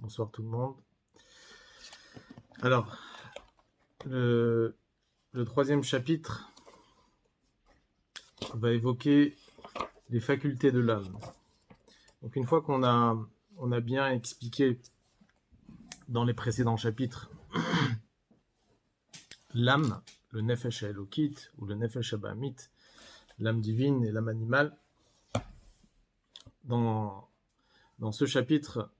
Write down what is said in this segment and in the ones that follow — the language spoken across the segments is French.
Bonsoir tout le monde. Alors, le troisième chapitre va évoquer les facultés de l'âme. Donc une fois qu'on a bien expliqué dans les précédents chapitres l'âme, le nefesh elokit ou le nefesh abahamit, l'âme divine et l'âme animale, dans ce chapitre,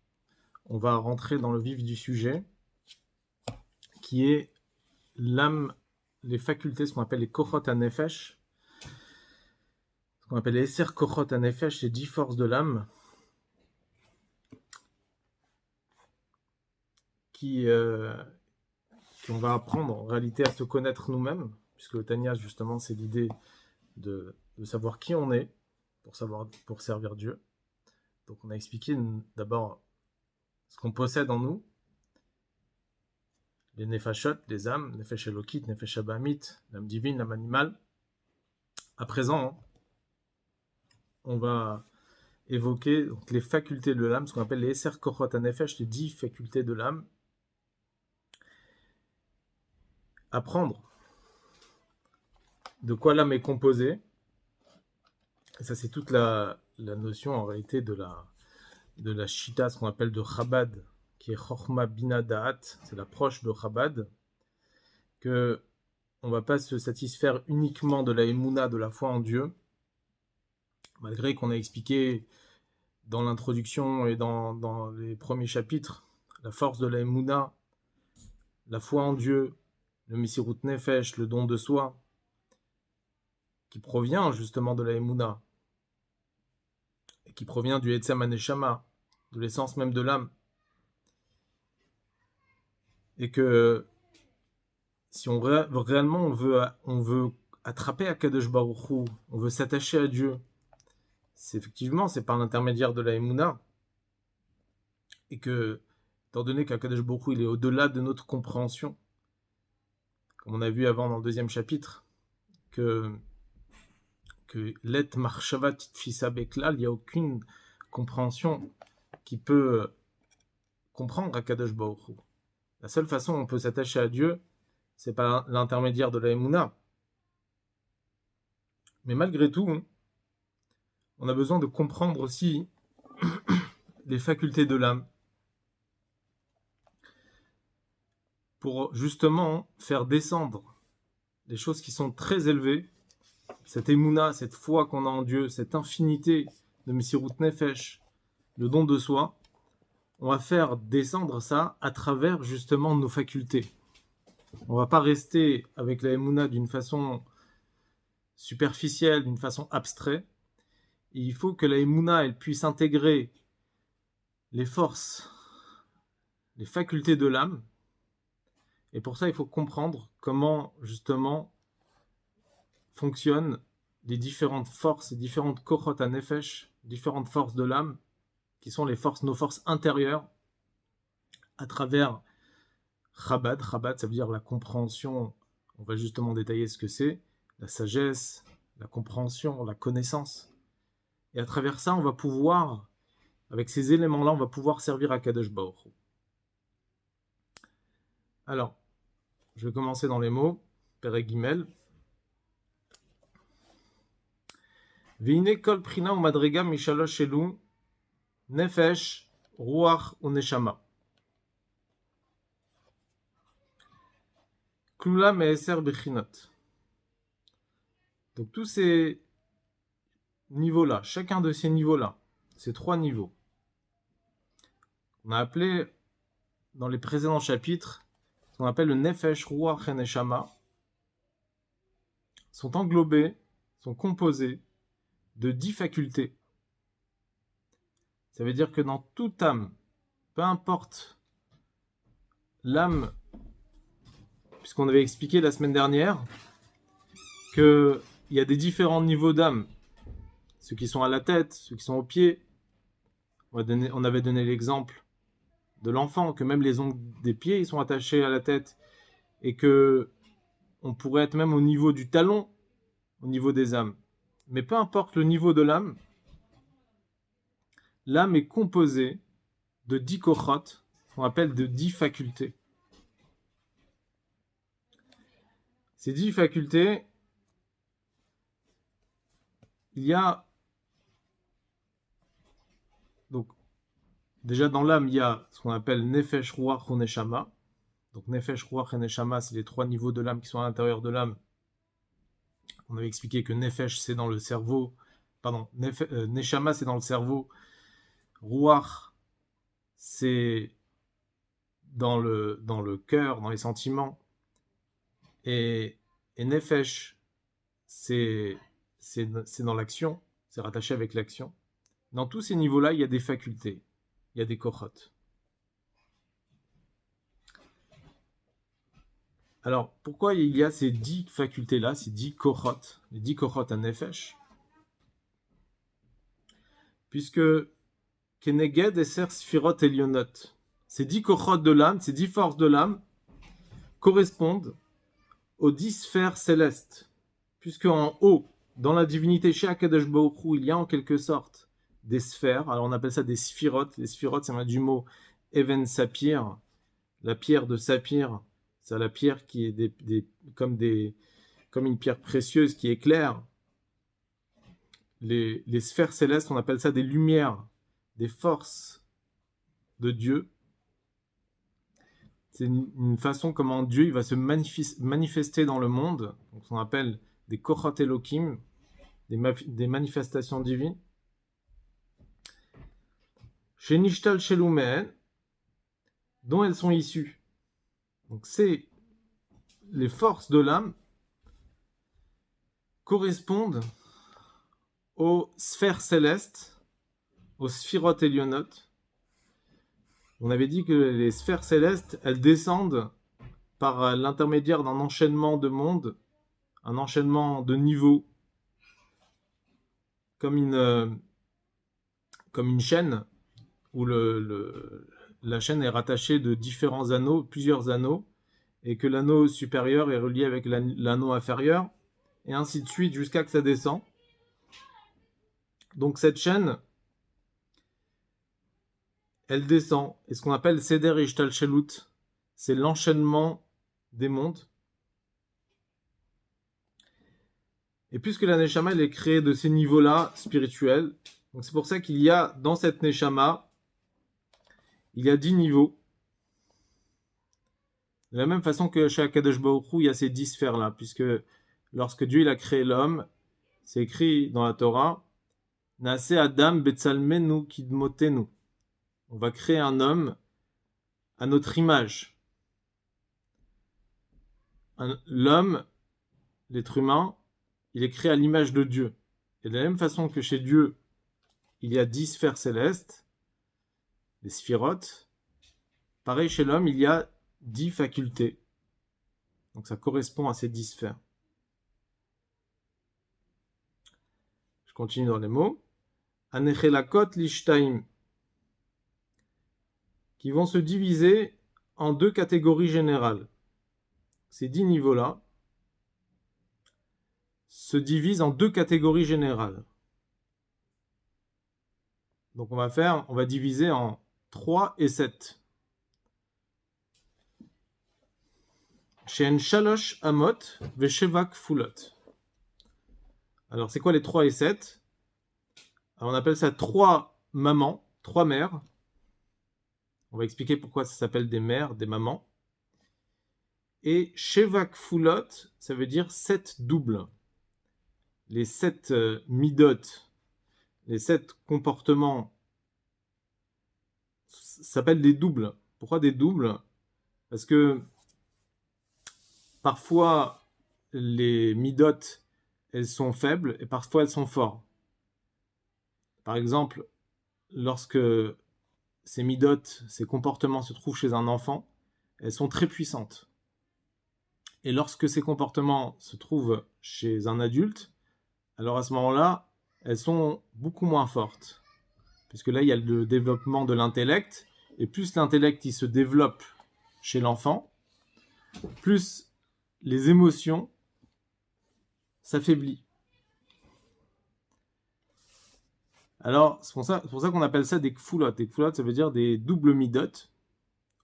on va rentrer dans le vif du sujet, qui est l'âme, les facultés, ce qu'on appelle les kochot ha-nefesh, ce qu'on appelle les Esser kochot ha-nefesh, les 10 forces de l'âme, qu'on va apprendre en réalité à se connaître nous-mêmes, puisque le Tanya, justement, c'est l'idée de savoir qui on est pour servir Dieu. Donc on a expliqué d'abord ce qu'on possède en nous, les nefashot, les âmes, nefesh elokit, nefesh abahamit, l'âme divine, l'âme animale. À présent, on va évoquer donc, les facultés de l'âme, ce qu'on appelle les Esser kochot ha-nefesh, les 10 facultés de l'âme. Apprendre de quoi l'âme est composée. Et ça, c'est toute la notion en réalité de la Shita, ce qu'on appelle de Chabad, qui est Chochma Bina Da'at, c'est l'approche de Chabad, que on ne va pas se satisfaire uniquement de la Emouna, de la foi en Dieu, malgré qu'on a expliqué dans l'introduction et dans les premiers chapitres la force de la Emouna, la foi en Dieu, le Mesirut Nefesh, le don de soi, qui provient justement de la Emouna, et qui provient du Etzem HaNeshama, de l'essence même de l'âme. Et que si réellement on veut attraper Akadosh Baruch Hu, on veut s'attacher à Dieu, c'est par l'intermédiaire de la Emouna. Et que, étant donné qu'Akadosh Baruch Hu, il est au-delà de notre compréhension, comme on a vu avant dans le deuxième chapitre, que let marchavat tfisa beklal, il n'y a aucune compréhension qui peut comprendre Akadosh Baruch Hu. La seule façon où on peut s'attacher à Dieu, c'est par l'intermédiaire de la Emouna. Mais malgré tout, on a besoin de comprendre aussi les facultés de l'âme pour justement faire descendre des choses qui sont très élevées, cette Emouna, cette foi qu'on a en Dieu, cette infinité de Mesirut Nefesh, le don de soi, on va faire descendre ça à travers justement nos facultés. On ne va pas rester avec la Emouna d'une façon superficielle, d'une façon abstraite. Et il faut que la Emouna, elle puisse intégrer les forces, les facultés de l'âme. Et pour ça, il faut comprendre comment justement fonctionnent les différentes forces, les différentes kochot ha-nefesh, différentes forces de l'âme, qui sont nos forces intérieures, à travers Chabad. Chabad, ça veut dire la compréhension. On va justement détailler ce que c'est, la sagesse, la compréhension, la connaissance. Et à travers ça, on va pouvoir, avec ces éléments-là, on va pouvoir servir à Kadosh Baruch Hu. Alors, je vais commencer dans les mots. Perek Gimel. Veine kol prina ou madrega mishalosh elu nefesh, ruach ou neshama. Klula me'eser bechinot. Donc tous ces niveaux-là, chacun de ces niveaux-là, ces 3 niveaux, on a appelé dans les précédents chapitres ce qu'on appelle le nefesh, ruach et neshama, sont englobés, sont composés de 10 facultés. Ça veut dire que dans toute âme, peu importe l'âme, puisqu'on avait expliqué la semaine dernière qu'il y a des différents niveaux d'âme, ceux qui sont à la tête, ceux qui sont aux pieds. On avait donné l'exemple de l'enfant, que même les ongles des pieds ils sont attachés à la tête, et que on pourrait être même au niveau du talon, au niveau des âmes. Mais peu importe le niveau de l'âme est composée de 10 kochot, qu'on appelle de 10 facultés. Ces 10 facultés, il y a, donc, déjà dans l'âme, il y a ce qu'on appelle Nefesh, Ruach ou Neshama. Donc Nefesh, Ruach et Neshama, c'est les 3 niveaux de l'âme qui sont à l'intérieur de l'âme. On avait expliqué que Nefesh, c'est dans le cerveau, Neshama, c'est dans le cerveau, Ruach, c'est dans le cœur, dans les sentiments, et Nefesh, c'est dans l'action, c'est rattaché avec l'action. Dans tous ces niveaux-là, il y a des facultés, il y a des kochot. Alors, pourquoi il y a ces 10 facultés-là, ces 10 kochot, les 10 kochot à Nefesh? Puisque Keneged Eser Sfirot Elionot, ces 10 kochot de l'âme, ces 10 forces de l'âme, correspondent aux 10 sphères célestes. Puisque en haut, dans la divinité chez Akadosh Baruch Hu, il y a en quelque sorte des sphères. Alors on appelle ça des sphirot. Les sphirot, ça vient du mot Even Sapir. La pierre de saphir, c'est la pierre qui est comme une pierre précieuse qui éclaire. Les sphères célestes, on appelle ça des lumières, des forces de Dieu. C'est une façon comment Dieu il va se manifester dans le monde. Donc on appelle des kochot Elokim, des manifestations divines. Chez Nishtal Shelumen, dont elles sont issues. Donc c'est les forces de l'âme correspondent aux sphères célestes, aux Sphirot Elionot. On avait dit que les sphères célestes, elles descendent par l'intermédiaire d'un enchaînement de mondes, un enchaînement de niveaux, comme une chaîne, où la chaîne est rattachée de différents anneaux, plusieurs anneaux, et que l'anneau supérieur est relié avec l'anneau inférieur, et ainsi de suite jusqu'à que ça descend. Donc cette chaîne, elle descend, et ce qu'on appelle Seder Ishtalshelut, c'est l'enchaînement des mondes. Et puisque la Neshama elle est créée de ces niveaux-là spirituels, donc c'est pour ça qu'il y a dans cette Neshama, il y a 10 niveaux. De la même façon que chez Akadosh Baruch Hu, il y a ces 10 sphères-là, puisque lorsque Dieu il a créé l'homme, c'est écrit dans la Torah, Naase Adam Betsalmenu Kidmotenu. On va créer un homme à notre image. L'homme, l'être humain, il est créé à l'image de Dieu. Et de la même façon que chez Dieu, il y a 10 sphères célestes, les sphirotes, pareil chez l'homme, il y a 10 facultés. Donc ça correspond à ces 10 sphères. Je continue dans les mots. Anechelakot lishtaim, qui vont se diviser en 2 catégories générales. Ces 10 niveaux-là se divisent en 2 catégories générales. Donc on va diviser en 3 et 7. She'en shalosh amot vesheva kfulot. Alors c'est quoi les 3 et 7? Alors, on appelle ça 3 mamans, 3 mères. On va expliquer pourquoi ça s'appelle des mères, des mamans. Et sheva kfulot, ça veut dire 7 doubles. Les 7 midot, les 7 comportements s'appellent des doubles. Pourquoi des doubles? Parce que parfois les midot, elles sont faibles et parfois elles sont fortes. Par exemple, lorsque ces midot, ces comportements se trouvent chez un enfant, elles sont très puissantes. Et lorsque ces comportements se trouvent chez un adulte, alors à ce moment-là, elles sont beaucoup moins fortes. Puisque là, il y a le développement de l'intellect, et plus l'intellect il se développe chez l'enfant, plus les émotions s'affaiblissent. Alors, c'est pour ça qu'on appelle ça des kfulot. Des kfulot, ça veut dire des doubles midot.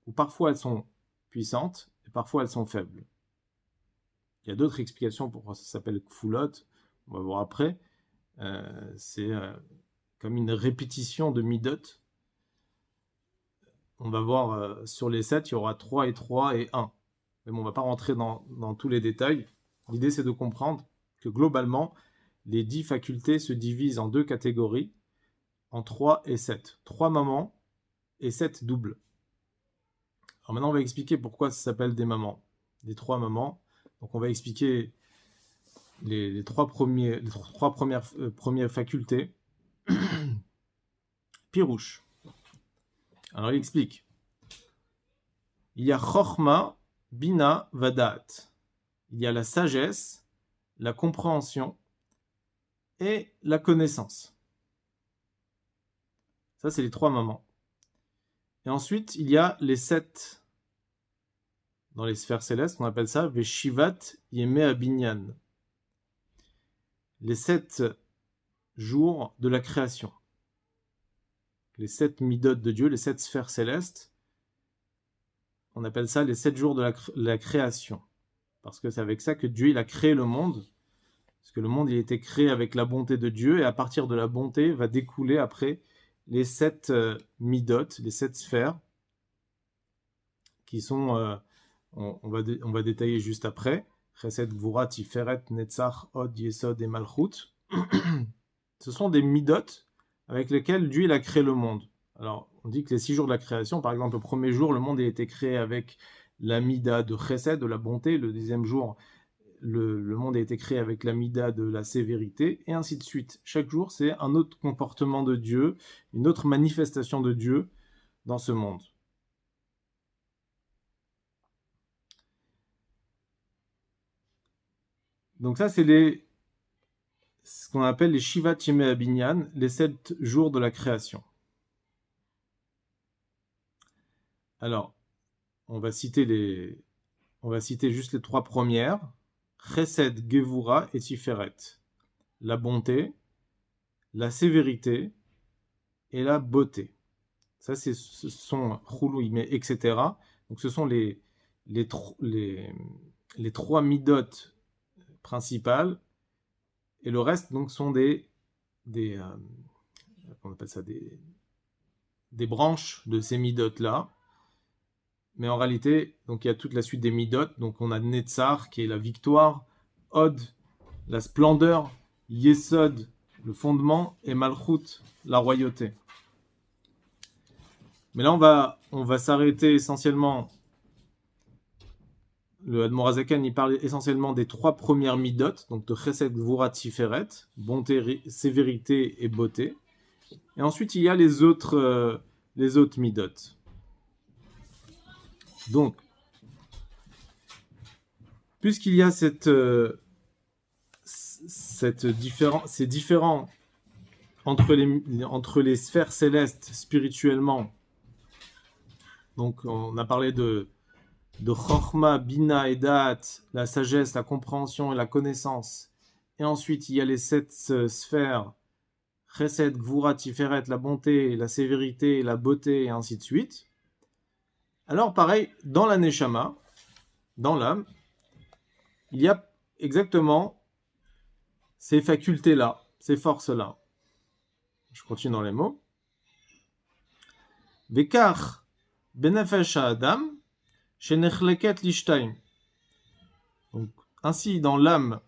où parfois elles sont puissantes et parfois elles sont faibles. Il y a d'autres explications pourquoi ça s'appelle kfulot, on va voir après. C'est comme une répétition de midot. On va voir sur les 7, il y aura 3 et 3 et 1. Mais bon, on ne va pas rentrer dans tous les détails. L'idée, c'est de comprendre que globalement, les 10 facultés se divisent en 2 catégories, en 3 et 7. 3 mamans et 7 doubles. Alors maintenant, on va expliquer pourquoi ça s'appelle des mamans, des 3 mamans. Donc on va expliquer les trois premières facultés. Pirouche. Alors il explique. Il y a Chochma, Bina, Vadat. Il y a la sagesse, la compréhension et la connaissance. Ça, c'est les 3 mamans. Et ensuite, il y a les 7 dans les sphères célestes, on appelle ça Veshivat Yemei Binyan. Les 7 jours de la création. Les 7 midot de Dieu, les 7 sphères célestes, on appelle ça les 7 jours de la création. Parce que c'est avec ça que Dieu il a créé le monde. Parce que le monde il a été créé avec la bonté de Dieu, et à partir de la bonté va découler après les 7 midot, les 7 sphères, qui sont, on va détailler juste après, Chesed, Gvura, Tiferet, Netzach, Od, Yesod et Malchut. Ce sont des midot avec lesquels Dieu il a créé le monde. Alors, on dit que les 6 jours de la création, par exemple, le premier jour, le monde a été créé avec la mida de Chesed, de la bonté. Le deuxième jour, le monde a été créé avec la mida de la sévérité, et ainsi de suite. Chaque jour, c'est un autre comportement de Dieu, une autre manifestation de Dieu dans ce monde. Donc ça, c'est ce qu'on appelle les Shivat Yemei Abinyan, les 7 jours de la création. Alors, on va citer juste les 3 premières. Chesed, Gevura et Tiferet. La bonté, la sévérité et la beauté. Ça, ce sont Chouloui, mais etc. Donc, ce sont les 3 midot principales. Et le reste, donc, sont on appelle ça des branches de ces midot-là. Mais en réalité, donc il y a toute la suite des midot. Donc on a Netzar qui est la victoire, Od, la splendeur, Yesod, le fondement, et Malchut, la royauté. Mais là, on va s'arrêter essentiellement. Le Admor HaZaken, il parle essentiellement des 3 premières midot, donc de Chesed, Gvura, Tiferet, bonté, sévérité et beauté. Et ensuite, il y a les autres midot. Donc, puisqu'il y a ces différents entre les sphères célestes spirituellement, donc on a parlé de Chochma, Bina et Da'at, la sagesse, la compréhension et la connaissance. Et ensuite, il y a les 7 sphères, Chesed, Gvura, Tiferet, la bonté, la sévérité, la beauté, et ainsi de suite. Alors, pareil, dans la Neshama, dans l'âme, il y a exactement ces facultés-là, ces forces-là. Je continue dans les mots. Vekar benefesh Adam, shenechleket lishtaim. Donc, ainsi, dans l'âme,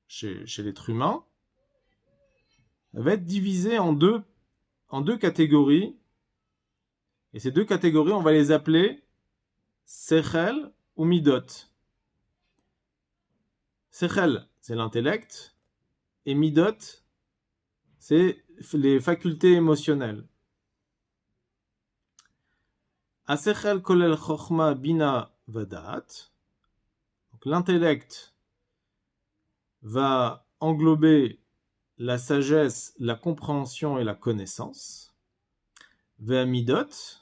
chez l'être humain, elle va être divisée en deux catégories. Et ces 2 catégories, on va les appeler Sechel ou Midot. Sechel, c'est l'intellect, et Midot, c'est les facultés émotionnelles. Asechel kolel chochma bina vadat. Donc l'intellect va englober la sagesse, la compréhension et la connaissance. Ve'amidot,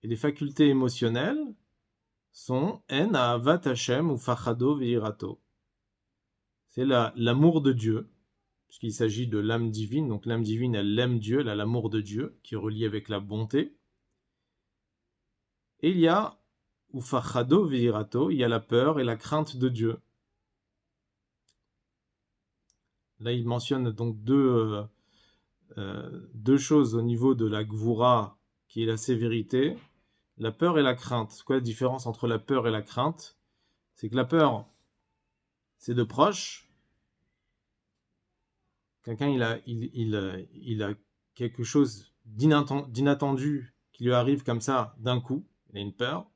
et les facultés émotionnelles sont En ahavat Hashem ou fachado ve'irato. C'est l'amour de Dieu, puisqu'il s'agit de l'âme divine. Donc l'âme divine, elle aime Dieu, elle a l'amour de Dieu, qui est relié avec la bonté. Et il y a ufachado veirato, il y a la peur et la crainte de Dieu. Là, il mentionne donc deux choses au niveau de la gvura, qui est la sévérité, la peur et la crainte. C'est quoi la différence entre la peur et la crainte? C'est que la peur, c'est de proche. Quelqu'un, il a quelque chose d'inattendu qui lui arrive comme ça d'un coup. Il a une peur.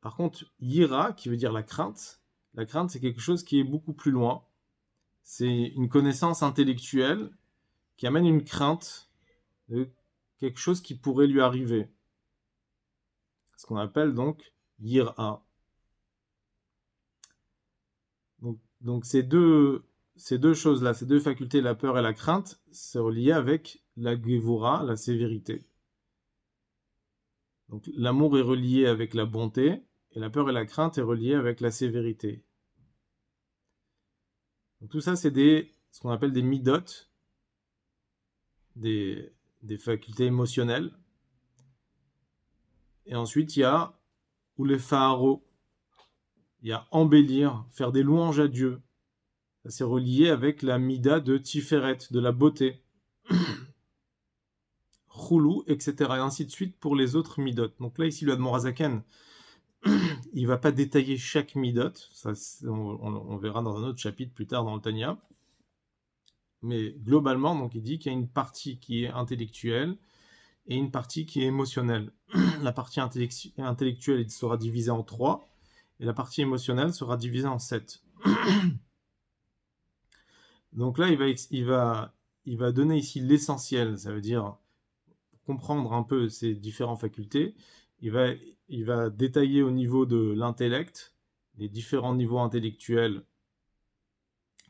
Par contre, yira, qui veut dire la crainte, c'est quelque chose qui est beaucoup plus loin. C'est une connaissance intellectuelle qui amène une crainte de quelque chose qui pourrait lui arriver. Ce qu'on appelle donc yira. Donc ces deux choses-là, ces deux facultés, la peur et la crainte, c'est relié avec la gevura, la sévérité. Donc l'amour est relié avec la bonté, et la peur et la crainte est reliée avec la sévérité. Donc tout ça, c'est ce qu'on appelle des midot, des facultés émotionnelles. Et ensuite, il y a ou les pharaos, il y a embellir, faire des louanges à Dieu. Ça, c'est relié avec la mida de Tiferet, de la beauté. Choulou, etc. Et ainsi de suite pour les autres midot. Donc là, ici, le Admorazaken, il ne va pas détailler chaque midot. Ça, on verra dans un autre chapitre plus tard dans le Tanya. Mais globalement, donc, il dit qu'il y a une partie qui est intellectuelle et une partie qui est émotionnelle. La partie intellectuelle sera divisée en 3 et la partie émotionnelle sera divisée en 7. Donc là, il va donner ici l'essentiel, ça veut dire comprendre un peu ces différentes facultés. Il va détailler au niveau de l'intellect, les différents niveaux intellectuels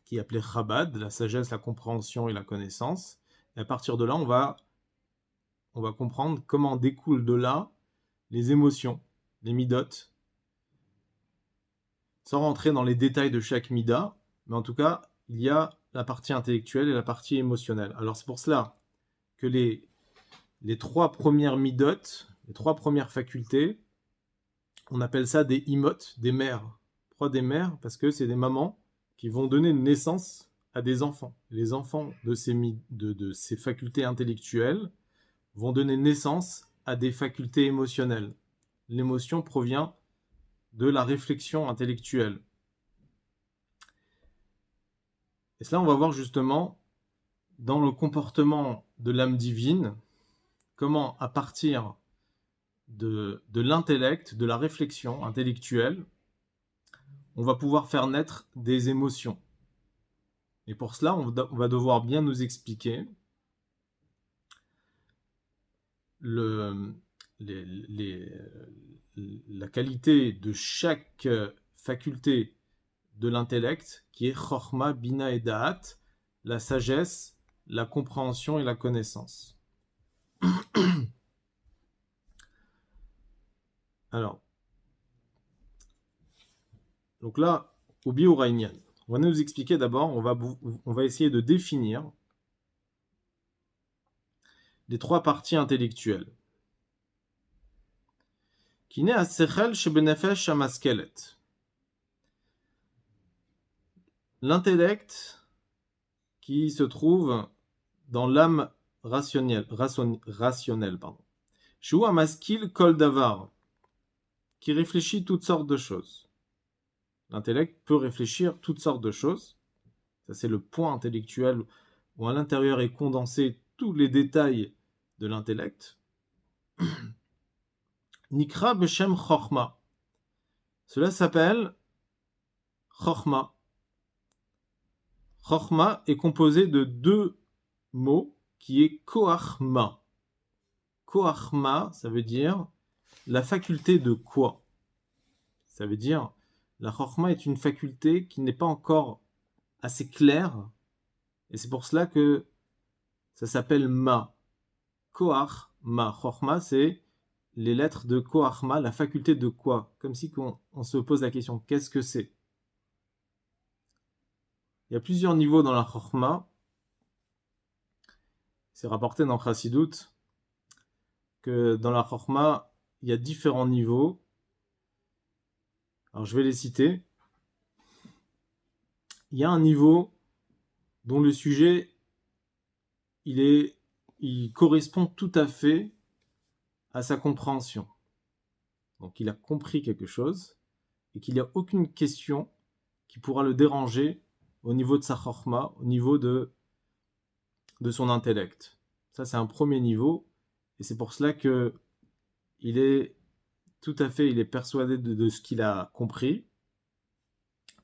qui est appelé Chabad, la sagesse, la compréhension et la connaissance. Et à partir de là, on va comprendre comment découlent de là les émotions, les midot, sans rentrer dans les détails de chaque mida, mais en tout cas, il y a la partie intellectuelle et la partie émotionnelle. Alors c'est pour cela que les 3 premières midot, les 3 premières facultés, on appelle ça des imot, des mères. Pourquoi des mères? Parce que c'est des mamans qui vont donner naissance à des enfants. Les enfants de ces facultés intellectuelles vont donner naissance à des facultés émotionnelles. L'émotion provient de la réflexion intellectuelle. Et cela, on va voir justement dans le comportement de l'âme divine, comment à partir de l'intellect, de la réflexion intellectuelle, on va pouvoir faire naître des émotions. Et pour cela, on va devoir bien nous expliquer la qualité de chaque faculté de l'intellect, qui est Chochma, Bina et Da'at, la sagesse, la compréhension et la connaissance. Alors, donc là, au Biorainian, on va nous expliquer d'abord, on va essayer de définir les 3 parties intellectuelles. Qui naît à Sechel chez Benefesh Amaskelet. L'intellect qui se trouve dans l'âme rationnelle. Shou Amaskil Kol Davar, qui réfléchit toutes sortes de choses. L'intellect peut réfléchir toutes sortes de choses. Ça, c'est le point intellectuel où à l'intérieur est condensé tous les détails de l'intellect. Nikra Beshem Chochma. Cela s'appelle Chochma. Chochma est composé de 2 mots qui est Koachma. Koachma, ça veut dire la faculté de quoi? Ça veut dire la Chochma est une faculté qui n'est pas encore assez claire et c'est pour cela que ça s'appelle Ma. Koachma. Chochma, c'est les lettres de Koachma, la faculté de quoi? Comme si on se pose la question, qu'est-ce que c'est? Il y a plusieurs niveaux dans la Chochma. C'est rapporté dans Chassidut que dans la Chochma, il y a différents niveaux. Alors je vais les citer. Il y a un niveau dont le sujet, il correspond tout à fait à sa compréhension. Donc il a compris quelque chose et qu'il n'y a aucune question qui pourra le déranger au niveau de sa chorma, au niveau de son intellect. Ça, c'est un premier niveau, et c'est pour cela que il est persuadé de ce qu'il a compris,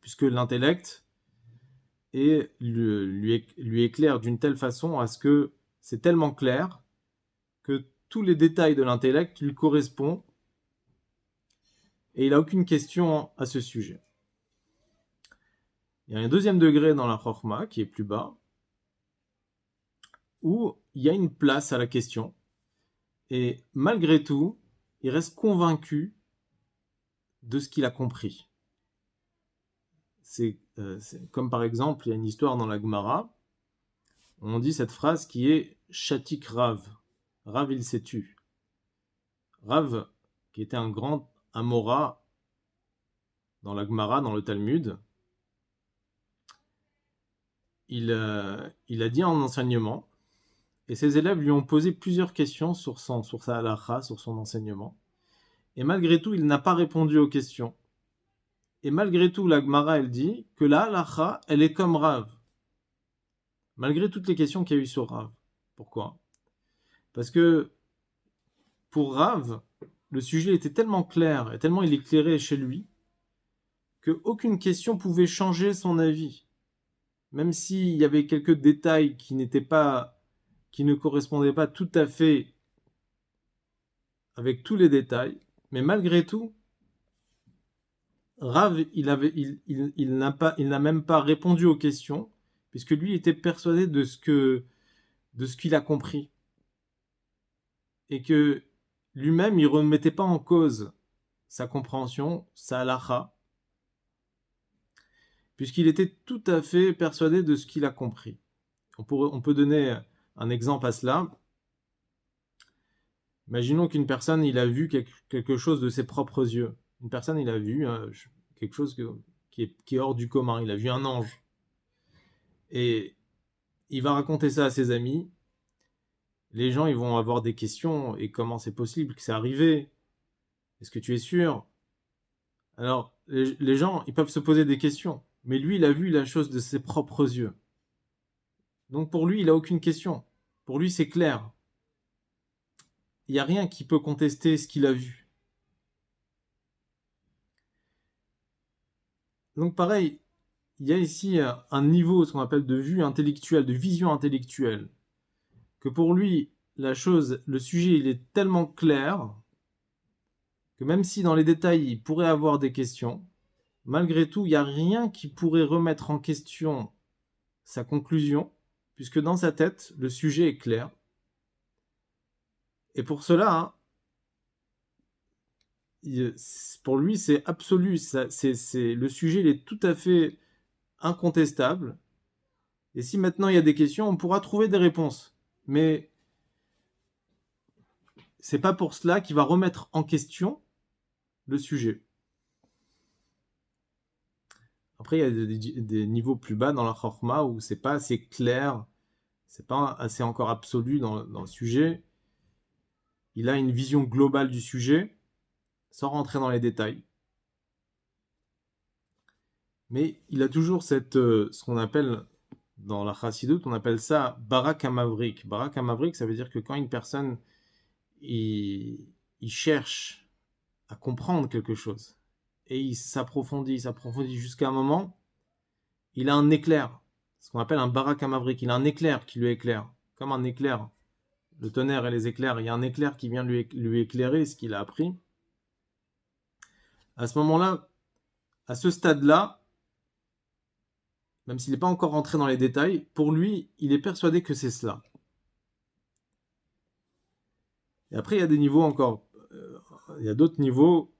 puisque l'intellect lui éclaire d'une telle façon à ce que c'est tellement clair que tous les détails de l'intellect lui correspondent, et il n'a aucune question à ce sujet. Il y a un deuxième degré dans la chorma qui est plus bas, où il y a une place à la question, et malgré tout, il reste convaincu de ce qu'il a compris. C'est comme par exemple, il y a une histoire dans la Gemara, on dit cette phrase qui est « Shatik Rav ». Rav, il s'est tu. Rav, qui était un grand Amora dans la Gemara, dans le Talmud, il a dit en enseignement, et ses élèves lui ont posé plusieurs questions sur sa halakha, sur son enseignement. Et malgré tout, il n'a pas répondu aux questions. Et malgré tout, la Gemara, elle dit que la halakha, elle est comme Rav. Malgré toutes les questions qu'il y a eu sur Rav. Pourquoi ? Parce que pour Rav, le sujet était tellement clair et tellement il éclairait chez lui qu'aucune question pouvait changer son avis. Même s'il y avait quelques détails qui ne correspondaient pas tout à fait avec tous les détails, mais malgré tout, Rav, il n'a même pas répondu aux questions, puisque lui était persuadé de ce qu'il a compris. Et que lui-même, il ne remettait pas en cause sa compréhension, sa halakha, puisqu'il était tout à fait persuadé de ce qu'il a compris. On peut donner un exemple à cela. Imaginons qu'une personne, il a vu quelque chose de ses propres yeux. Une personne, il a vu quelque chose qui est hors du commun. Il a vu un ange. Et il va raconter ça à ses amis. Les gens, ils vont avoir des questions. Et comment c'est possible que c'est arrivé ? Est-ce que tu es sûr ? Alors, les gens, ils peuvent se poser des questions. Mais lui, il a vu la chose de ses propres yeux. Donc pour lui, il n'a aucune question. Pour lui, c'est clair. Il n'y a rien qui peut contester ce qu'il a vu. Donc pareil, il y a ici un niveau, ce qu'on appelle de vue intellectuelle, de vision intellectuelle, que pour lui, le sujet, il est tellement clair que même si dans les détails, il pourrait avoir des questions, malgré tout, il n'y a rien qui pourrait remettre en question sa conclusion, puisque dans sa tête, le sujet est clair. Et pour cela, pour lui, c'est absolu. Le sujet, il est tout à fait incontestable. Et si maintenant il y a des questions, on pourra trouver des réponses. Mais c'est pas pour cela qu'il va remettre en question le sujet. Après, il y a des niveaux plus bas dans la chorma où c'est pas assez clair, c'est pas assez encore absolu dans le sujet. Il a une vision globale du sujet, sans rentrer dans les détails. Mais il a toujours ce qu'on appelle, dans la Chassidut, on appelle ça Barak HaMavrik. Barak HaMavrik, ça veut dire que quand une personne il cherche à comprendre quelque chose, et il s'approfondit jusqu'à un moment, il a un éclair, ce qu'on appelle un Barak HaMavrik. Il a un éclair qui lui éclaire, comme un éclair. Le tonnerre et les éclairs, il y a un éclair qui vient lui éclairer ce qu'il a appris. À ce moment-là, à ce stade-là, même s'il n'est pas encore rentré dans les détails, pour lui, il est persuadé que c'est cela. Et après, il y a des niveaux encore. Il y a d'autres niveaux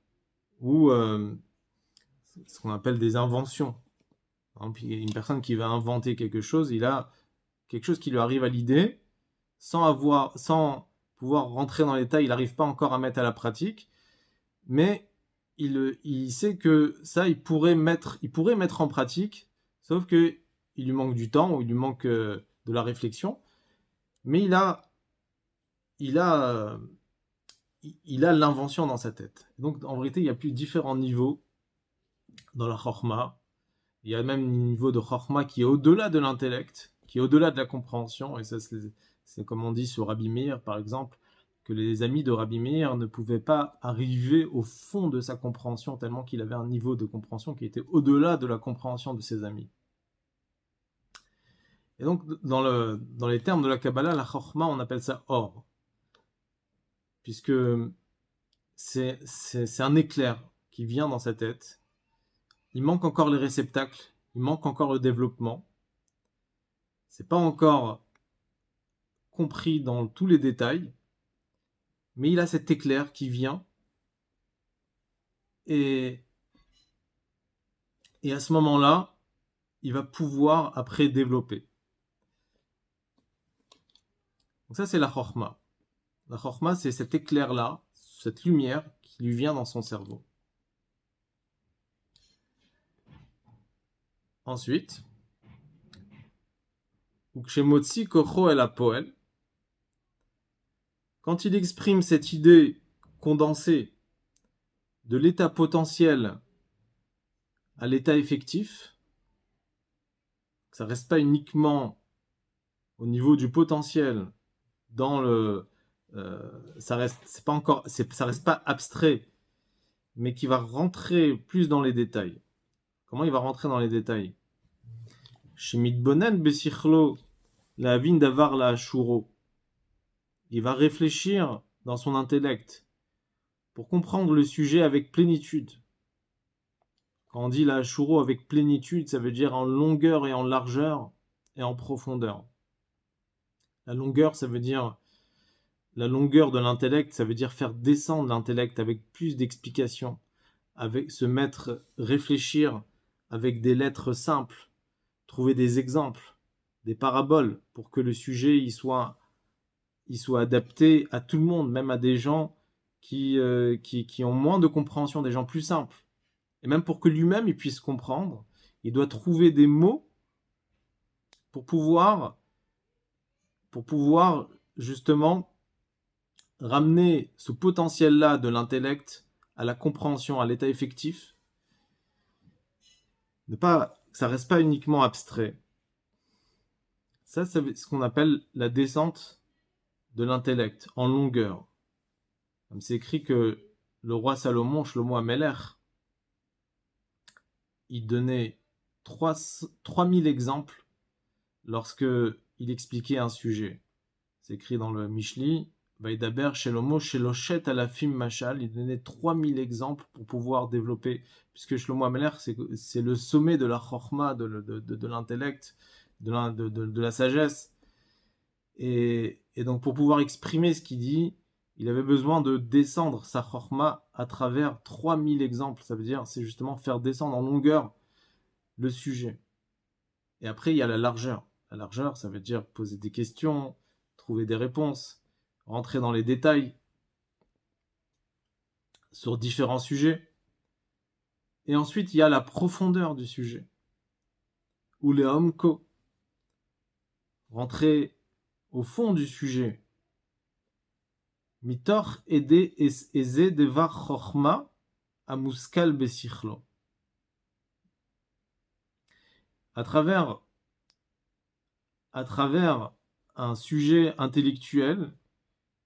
où ce qu'on appelle des inventions. Par exemple, une personne qui va inventer quelque chose, il a quelque chose qui lui arrive à l'idée sans pouvoir rentrer dans les détails, il n'arrive pas encore à mettre à la pratique, mais il sait que ça, il pourrait mettre en pratique, sauf que il lui manque du temps ou il lui manque de la réflexion, mais il a, il a l'invention dans sa tête. Donc en vérité, il y a plus différents niveaux dans la chorma. Il y a même un niveau de chorma qui est au-delà de l'intellect, qui est au-delà de la compréhension, et ça c'est comme on dit sur Rabbi Meir par exemple, que les amis de Rabbi Meir ne pouvaient pas arriver au fond de sa compréhension tellement qu'il avait un niveau de compréhension qui était au-delà de la compréhension de ses amis. Et donc dans les termes de la Kabbalah, la chorma on appelle ça or, puisque c'est un éclair qui vient dans sa tête. Il manque encore les réceptacles, il manque encore le développement. C'est pas encore compris dans tous les détails, mais il a cet éclair qui vient et à ce moment-là, il va pouvoir après développer. Donc ça, c'est la chorma. La chorma, c'est cet éclair-là, cette lumière qui lui vient dans son cerveau. Ensuite, ukshemotzi kocho el hapoel, quand il exprime cette idée condensée de l'état potentiel à l'état effectif, ça reste pas uniquement au niveau du potentiel dans le ça reste pas abstrait, mais qui va rentrer plus dans les détails. Comment il va rentrer dans les détails? Shemidbonen besichlo la vin davar la shuro. Il va réfléchir dans son intellect pour comprendre le sujet avec plénitude. Quand on dit la shuro avec plénitude, ça veut dire en longueur et en largeur et en profondeur. La longueur, ça veut dire la longueur de l'intellect, ça veut dire faire descendre l'intellect avec plus d'explications, avec se mettre, réfléchir avec des lettres simples, trouver des exemples, des paraboles, pour que le sujet il soit adapté à tout le monde, même à des gens qui ont moins de compréhension, des gens plus simples. Et même pour que lui-même il puisse comprendre, il doit trouver des mots pour pouvoir justement ramener ce potentiel-là de l'intellect à la compréhension, à l'état effectif. Que ça reste pas uniquement abstrait. Ça, c'est ce qu'on appelle la descente de l'intellect en longueur. Comme c'est écrit que le roi Salomon, Shlomo Amelech, il donnait 3000 exemples lorsque il expliquait un sujet. C'est écrit dans le Mishli, Vaidaber Shlomo Sheloshet Alafim Mashal, il donnait 3000 exemples pour pouvoir développer, puisque Shlomo Amelech, c'est le sommet de la chorma, de l'intellect, de la sagesse. Et donc pour pouvoir exprimer ce qu'il dit, il avait besoin de descendre sa chorma à travers 3000 exemples. Ça veut dire, c'est justement faire descendre en longueur le sujet. Et après, il y a la largeur. La largeur, ça veut dire poser des questions, trouver des réponses, rentrer dans les détails sur différents sujets. Et ensuite, il y a la profondeur du sujet. Ou les homko. Rentrer au fond du sujet. Mitor ede eze devar chorma amuskal besichlo. À travers un sujet intellectuel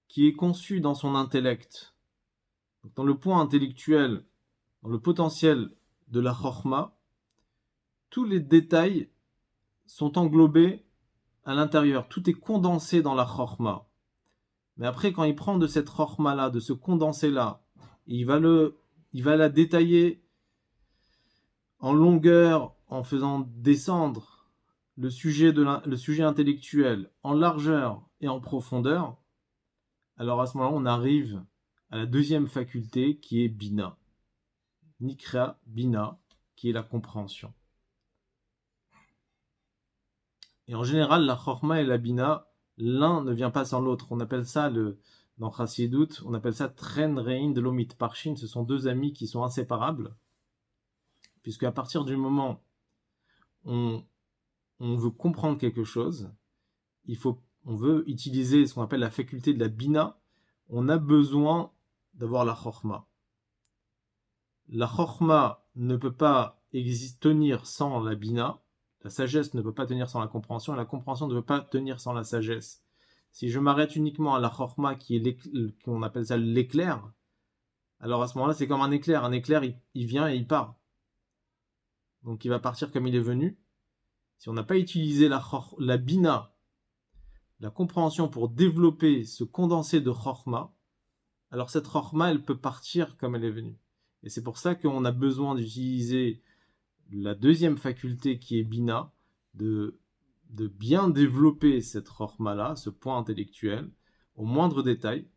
qui est conçu dans son intellect, dans le point intellectuel, dans le potentiel de la chorma, tous les détails sont englobés à l'intérieur, tout est condensé dans la chorma. Mais après, quand il prend de cette chorma-là, de ce condensé-là, il va la détailler en longueur, en faisant descendre le sujet intellectuel en largeur et en profondeur. Alors à ce moment-là, on arrive à la deuxième faculté qui est Bina. Nikra Bina, qui est la compréhension. Et en général, la Chorma et la Bina, l'un ne vient pas sans l'autre. On appelle ça dans Chassidut, on appelle ça Tren Rein de l'Omit Parshin. Ce sont deux amis qui sont inséparables, puisque à partir du moment où on veut comprendre quelque chose, on veut utiliser ce qu'on appelle la faculté de la bina, on a besoin d'avoir la chorma. La chorma ne peut pas tenir sans la bina, la sagesse ne peut pas tenir sans la compréhension, et la compréhension ne peut pas tenir sans la sagesse. Si je m'arrête uniquement à la chorma qu'on appelle ça l'éclair, alors à ce moment-là c'est comme un éclair. Un éclair il vient et il part. Donc il va partir comme il est venu. Si on n'a pas utilisé la bina, la compréhension pour développer ce condensé de chorma, alors cette chorma elle peut partir comme elle est venue. Et c'est pour ça qu'on a besoin d'utiliser la deuxième faculté qui est bina, de bien développer cette chorma-là, ce point intellectuel, au moindre détail,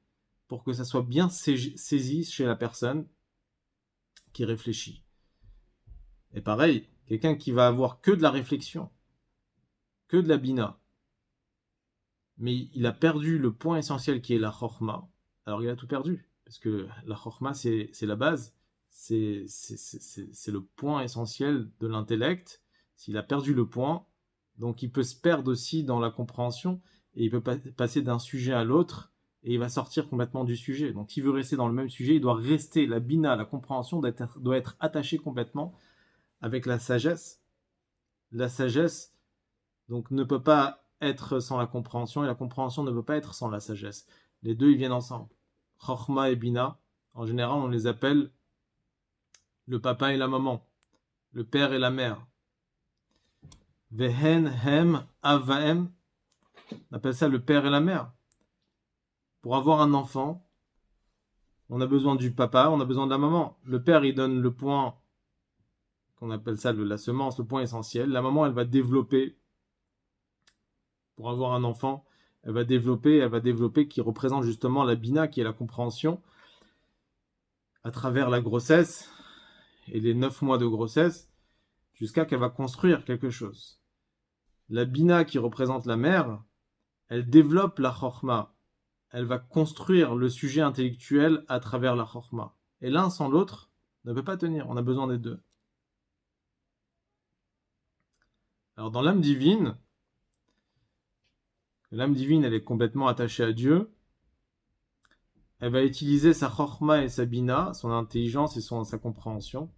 pour que ça soit bien saisi chez la personne qui réfléchit. Et pareil, quelqu'un qui va avoir que de la réflexion, que de la bina, mais il a perdu le point essentiel qui est la chorma, alors il a tout perdu. Parce que la chorma, c'est la base, c'est le point essentiel de l'intellect. S'il a perdu le point, donc il peut se perdre aussi dans la compréhension, et il peut passer d'un sujet à l'autre, et il va sortir complètement du sujet. Donc s'il veut rester dans le même sujet, il doit rester, la bina, la compréhension doit être attachée complètement avec la sagesse. La sagesse, donc, ne peut pas être sans la compréhension, et la compréhension ne peut pas être sans la sagesse. Les deux, ils viennent ensemble. Chochma et Bina, en général, on les appelle le papa et la maman, le père et la mère. Vehen, hem, avaem, on appelle ça le père et la mère. Pour avoir un enfant, on a besoin du papa, on a besoin de la maman. Le père, il donne le point, qu'on appelle ça la semence, le point essentiel. La maman, elle va développer. Pour avoir un enfant, elle va développer qui représente justement la bina, qui est la compréhension, à travers la grossesse et les 9 mois de grossesse, jusqu'à qu'elle va construire quelque chose. La bina qui représente la mère, elle développe la chorma, elle va construire le sujet intellectuel à travers la chorma. Et l'un sans l'autre ne peut pas tenir, on a besoin des deux. Alors dans l'âme divine, elle est complètement attachée à Dieu. Elle va utiliser sa chorma et sa bina, son intelligence et sa compréhension,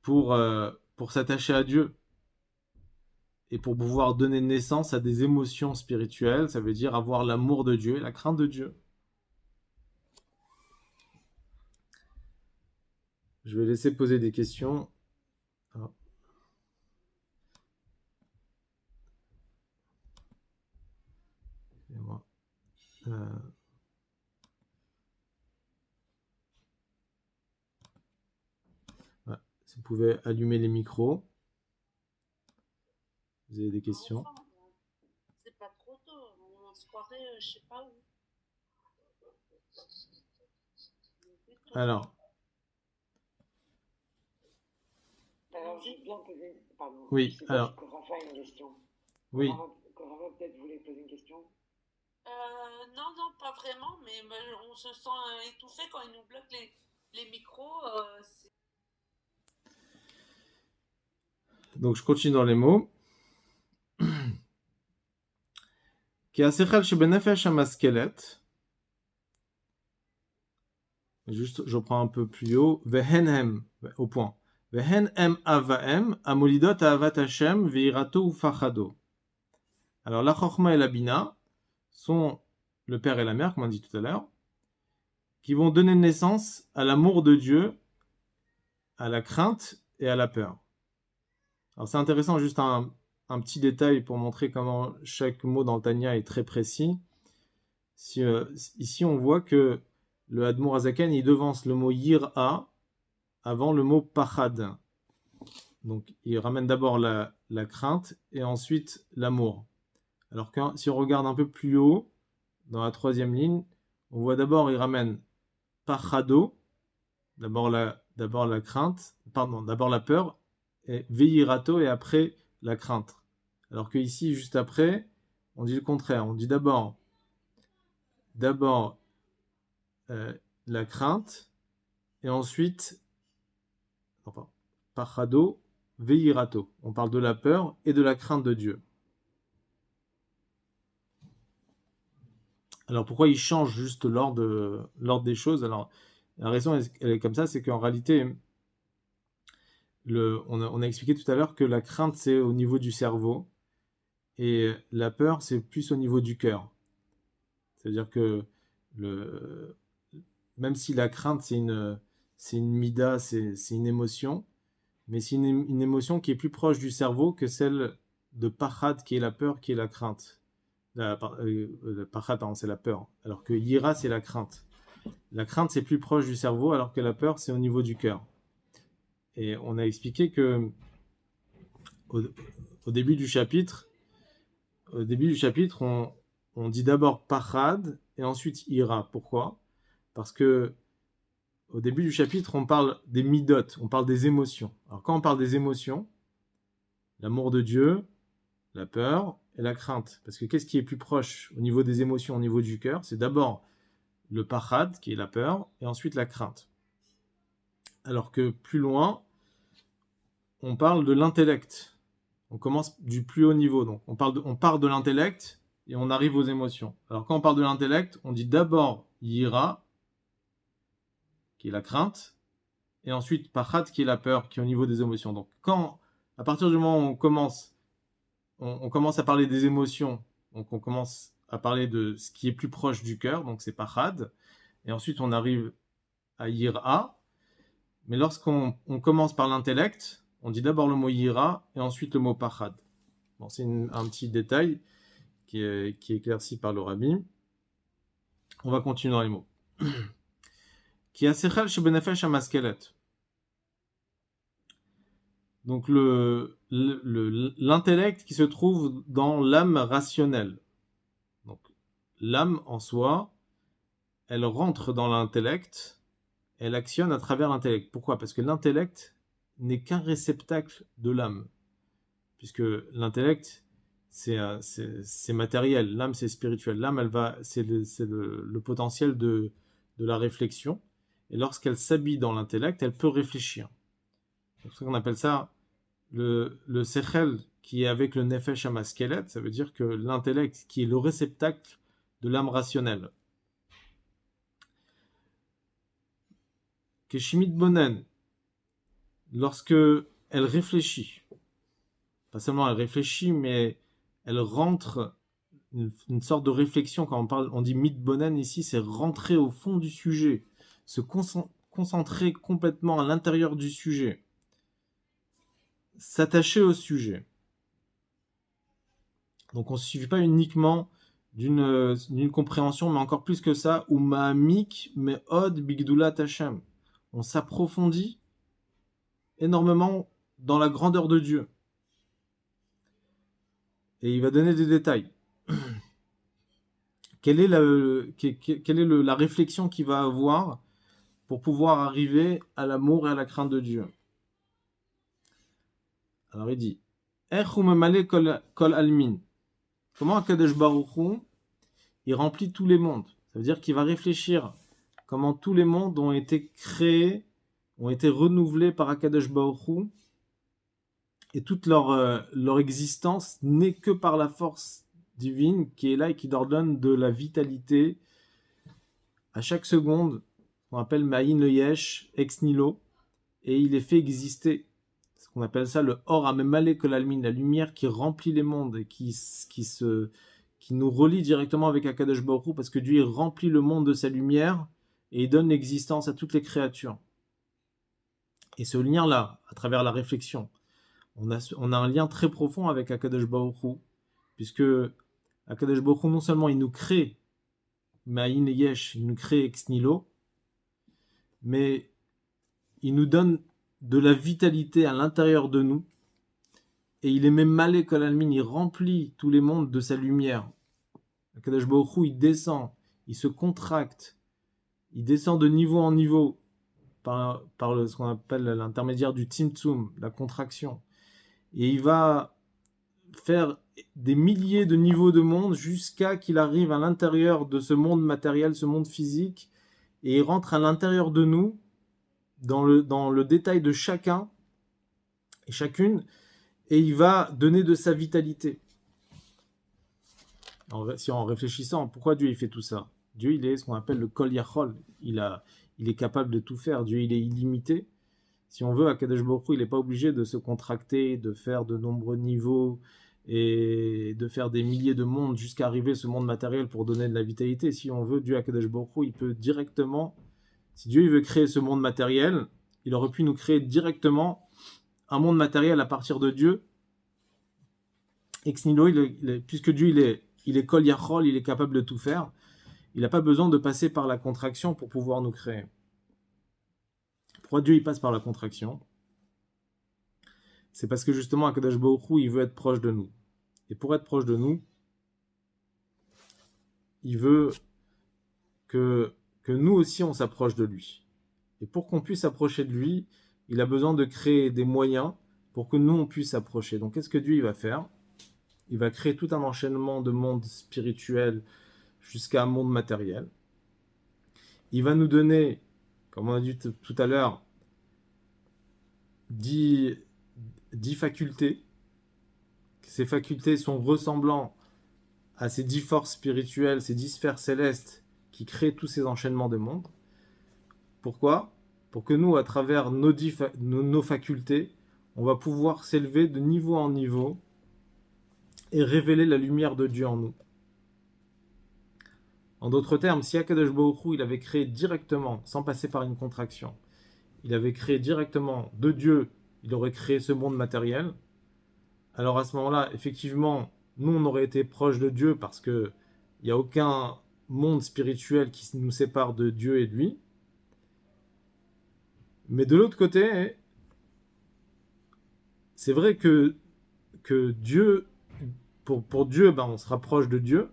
pour s'attacher à Dieu et pour pouvoir donner naissance à des émotions spirituelles. Ça veut dire avoir l'amour de Dieu et la crainte de Dieu. Je vais laisser poser des questions. Alors. Excusez-moi. Ouais. Si vous pouvez allumer les micros. Vous avez des questions? Enfin, c'est pas trop tôt, on se croirait, je sais pas où. Alors. Alors, j'ai bien posé. Pardon. Oui, je sais pas alors. Si Korafa a une question. Oui. Korafa, peut-être voulait poser une question. Non, pas vraiment, mais on se sent étouffé quand ils nous bloquent les micros. Donc je continue dans les mots. Juste, je prends un peu plus haut. Vehenhem, au point. Vehenhem avaem, amolidot ahavat Hashem, veirato ufachado. Alors la chorma et la bina sont le père et la mère, comme on dit tout à l'heure, qui vont donner naissance à l'amour de Dieu, à la crainte et à la peur. Alors c'est intéressant, juste un petit détail pour montrer comment chaque mot dans le Tanya est très précis. Ici on voit que le Admour Azaken, il devance le mot yir'a avant le mot pachad. Donc il ramène d'abord la crainte et ensuite l'amour. Alors que si on regarde un peu plus haut, dans la troisième ligne, on voit d'abord il ramène pachado, d'abord la crainte, d'abord la peur, et veirato et après la crainte. Alors que ici, juste après, on dit le contraire. On dit d'abord d'abord la crainte, et ensuite, enfin, pachado veirato. On parle de la peur et de la crainte de Dieu. Alors pourquoi il change juste l'ordre des choses? Alors la raison elle est comme ça, c'est qu'en réalité, on a expliqué tout à l'heure que la crainte c'est au niveau du cerveau et la peur c'est plus au niveau du cœur. C'est-à-dire que même si la crainte c'est une mida, c'est une émotion, mais c'est une émotion qui est plus proche du cerveau que celle de pachad qui est la peur, qui est la crainte. Pachad, c'est la peur, alors que yira c'est la crainte. La crainte c'est plus proche du cerveau, alors que la peur c'est au niveau du cœur. Et on a expliqué que au début du chapitre, on dit d'abord pachad et ensuite ira. Pourquoi? Parce que au début du chapitre, on parle des midot, on parle des émotions. Alors quand on parle des émotions, l'amour de Dieu, la peur et la crainte. Parce que qu'est-ce qui est plus proche au niveau des émotions, au niveau du cœur? C'est d'abord le pachad, qui est la peur, et ensuite la crainte. Alors que plus loin, on parle de l'intellect. On commence du plus haut niveau. Donc on part de l'intellect et on arrive aux émotions. Alors quand on parle de l'intellect, on dit d'abord yira, qui est la crainte, et ensuite pachad, qui est la peur, qui est au niveau des émotions. Donc à partir du moment où on commence à parler des émotions, donc on commence à parler de ce qui est plus proche du cœur, donc c'est pachad, et ensuite on arrive à yira, mais lorsqu'on commence par l'intellect, on dit d'abord le mot yira, et ensuite le mot pachad. Bon, c'est un petit détail qui est éclairci par le rabbi. On va continuer dans les mots. Qui a sechel chez benefesh amaskelet. Donc l'intellect qui se trouve dans l'âme rationnelle. Donc l'âme en soi, elle rentre dans l'intellect, elle actionne à travers l'intellect. Pourquoi? Parce que l'intellect n'est qu'un réceptacle de l'âme. Puisque l'intellect, c'est matériel, l'âme c'est spirituel. L'âme, c'est le potentiel de la réflexion. Et lorsqu'elle s'habille dans l'intellect, elle peut réfléchir. C'est pour ça qu'on appelle ça le sechel qui est avec le nefesh hamaskelet, ça veut dire que l'intellect qui est le réceptacle de l'âme rationnelle. Keshimit bonen, lorsque elle réfléchit, pas seulement elle réfléchit, mais elle rentre une sorte de réflexion. Quand on dit mitbonen ici, c'est rentrer au fond du sujet, se concentrer complètement à l'intérieur du sujet, s'attacher au sujet. Donc on ne suffit pas uniquement d'une compréhension, mais encore plus que ça, ou ma'amik me'od bigdulat Hashem. On s'approfondit énormément dans la grandeur de Dieu. Et il va donner des détails. Quelle est la réflexion qu'il va avoir pour pouvoir arriver à l'amour et à la crainte de Dieu? Alors il dit kol almin. Comment Akadosh Baruch Hu, il remplit tous les mondes? Ça veut dire qu'il va réfléchir comment tous les mondes ont été créés, ont été renouvelés par Akadosh Baruch Hu, et toute leur existence n'est que par la force divine qui est là et qui leur donne de la vitalité à chaque seconde. On appelle Ma'in le Yesh, ex nihilo, et il les fait exister. C'est ce qu'on appelle ça le Or Amemale Kol Almin, la lumière qui remplit les mondes et qui nous relie directement avec Akadosh Baruch Hu, parce que Dieu remplit le monde de sa lumière et il donne l'existence à toutes les créatures. Et ce lien-là, à travers la réflexion, on a un lien très profond avec Akadosh Baruch Hu, puisque Akadosh Baruch Hu, non seulement il nous crée Ma'in et Yesh, il nous crée ex nihilo, mais il nous donne de la vitalité à l'intérieur de nous, et il est même malé kol almin, il remplit tous les mondes de sa lumière. Akadosh Baruch Hu, il descend, il se contracte, il descend de niveau en niveau par ce qu'on appelle l'intermédiaire du tzimtzum, la contraction, et il va faire des milliers de niveaux de monde jusqu'à qu'il arrive à l'intérieur de ce monde matériel, ce monde physique, et il rentre à l'intérieur de nous, dans le détail de chacun et chacune, et il va donner de sa vitalité. En réfléchissant, pourquoi Dieu il fait tout ça? Dieu il est ce qu'on appelle le Kol Yachol, il est capable de tout faire, Dieu il est illimité. Si on veut, Akadosh Baruch Hu, il n'est pas obligé de se contracter, de faire de nombreux niveaux et de faire des milliers de mondes jusqu'à arriver à ce monde matériel pour donner de la vitalité. Si on veut, Dieu Akadosh Baruch Hu, il peut directement, si Dieu il veut créer ce monde matériel, il aurait pu nous créer directement un monde matériel à partir de Dieu. Ex nihilo, puisque Dieu il est Kol Yachol, il est capable de tout faire, il n'a pas besoin de passer par la contraction pour pouvoir nous créer. Pourquoi Dieu il passe par la contraction? C'est parce que justement Akadosh Baruch Hu, il veut être proche de nous. Et pour être proche de nous, il veut que nous aussi on s'approche de lui. Et pour qu'on puisse s'approcher de lui, il a besoin de créer des moyens pour que nous on puisse s'approcher. Donc qu'est-ce que Dieu il va faire? Il va créer tout un enchaînement de mondes spirituels jusqu'à un monde matériel. Il va nous donner, comme on a dit tout à l'heure, 10 facultés. Ces facultés sont ressemblantes à ces 10 forces spirituelles, ces 10 sphères célestes qui créent tous ces enchaînements de mondes. Pourquoi? Pour que nous, à travers nos facultés, on va pouvoir s'élever de niveau en niveau et révéler la lumière de Dieu en nous. En d'autres termes, si Akadosh Baruch Hu, il avait créé directement, sans passer par une contraction, il avait créé directement de Dieu, il aurait créé ce monde matériel, alors à ce moment-là, effectivement, nous, on aurait été proche de Dieu parce qu'il n'y a aucun monde spirituel qui nous sépare de Dieu et de lui. Mais de l'autre côté, c'est vrai que Dieu, pour Dieu, on se rapproche de Dieu,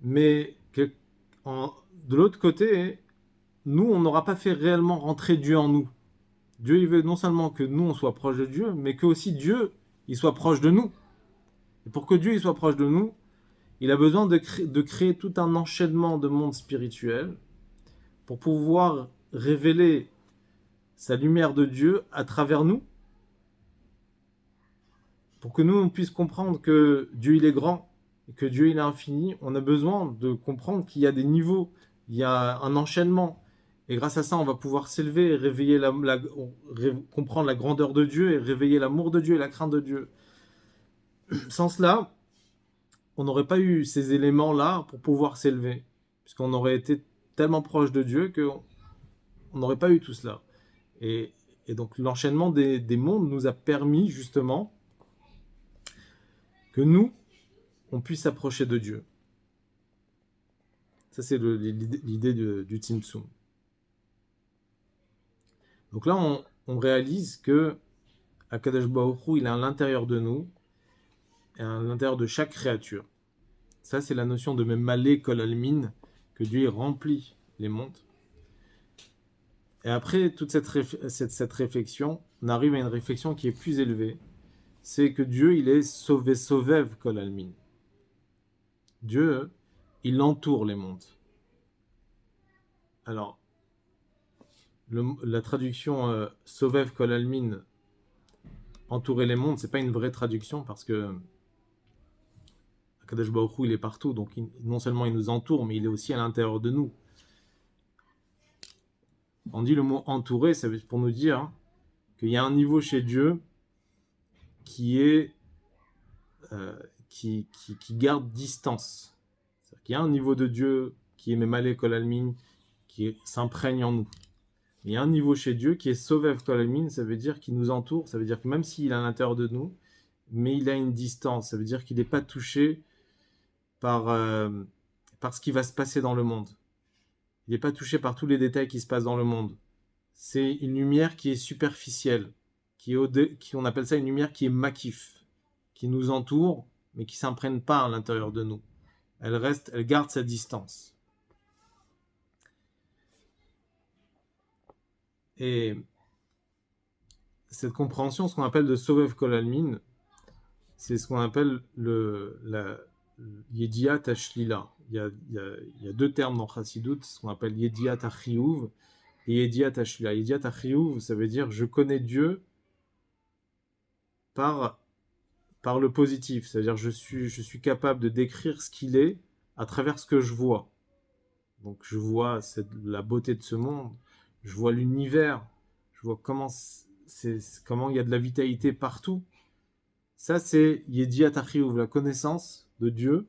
mais de l'autre côté, nous, on n'aura pas fait réellement rentrer Dieu en nous. Dieu, il veut non seulement que nous, on soit proche de Dieu, mais que aussi Dieu, il soit proche de nous. Et pour que Dieu, il soit proche de nous, il a besoin de créer tout un enchaînement de mondes spirituels pour pouvoir révéler sa lumière de Dieu à travers nous, pour que nous, on puisse comprendre que Dieu, il est grand, et que Dieu, il est infini. On a besoin de comprendre qu'il y a des niveaux, il y a un enchaînement. Et grâce à ça, on va pouvoir s'élever et réveiller comprendre la grandeur de Dieu et réveiller l'amour de Dieu et la crainte de Dieu. Sans cela, on n'aurait pas eu ces éléments-là pour pouvoir s'élever, puisqu'on aurait été tellement proche de Dieu qu'on n'aurait pas eu tout cela. Et donc l'enchaînement des mondes nous a permis justement que nous, on puisse s'approcher de Dieu. Ça, c'est l'idée du Tzimtzum. Donc là, on réalise que Akadosh Baruch Hu, il est à l'intérieur de nous, et à l'intérieur de chaque créature. Ça, c'est la notion de Memalé Kol Almin, que Dieu remplit les mondes. Et après toute cette réflexion, on arrive à une réflexion qui est plus élevée. C'est que Dieu, il est Sovev Kol Almin. Dieu, il entoure les mondes. Alors, la traduction Sovev Kol Almin, entourer les mondes, c'est pas une vraie traduction parce que Akadosh Baruch Hu, il est partout, donc non seulement il nous entoure, mais il est aussi à l'intérieur de nous. On dit le mot entouré, ça veut pour nous dire qu'il y a un niveau chez Dieu qui est qui garde distance. C'est-à-dire qu'il y a un niveau de Dieu qui est Memalé Kol Almin, qui s'imprègne en nous. Il y a un niveau chez Dieu qui est Sovev Kol Almin, ça veut dire qu'il nous entoure, ça veut dire que même s'il est à l'intérieur de nous, mais il a une distance, ça veut dire qu'il n'est pas touché par ce qui va se passer dans le monde. Il n'est pas touché par tous les détails qui se passent dans le monde. C'est une lumière qui est superficielle, on appelle ça une lumière qui est makif, qui nous entoure, mais qui ne s'imprègne pas à l'intérieur de nous. Elle garde sa distance. Et cette compréhension, ce qu'on appelle de Sovev Kol Almin, c'est ce qu'on appelle la Yediat Ashlila. Il y a deux termes dans Chassidut, ce qu'on appelle Yediat Achiyuv et Yediat Ashlila. Yediat Achiyuv, ça veut dire je connais Dieu par le positif, c'est-à-dire je suis capable de décrire ce qu'il est à travers ce que je vois. Donc je vois la beauté de ce monde, je vois l'univers, je vois comment il y a de la vitalité partout. Ça c'est Yediat Achiyuv, la connaissance de Dieu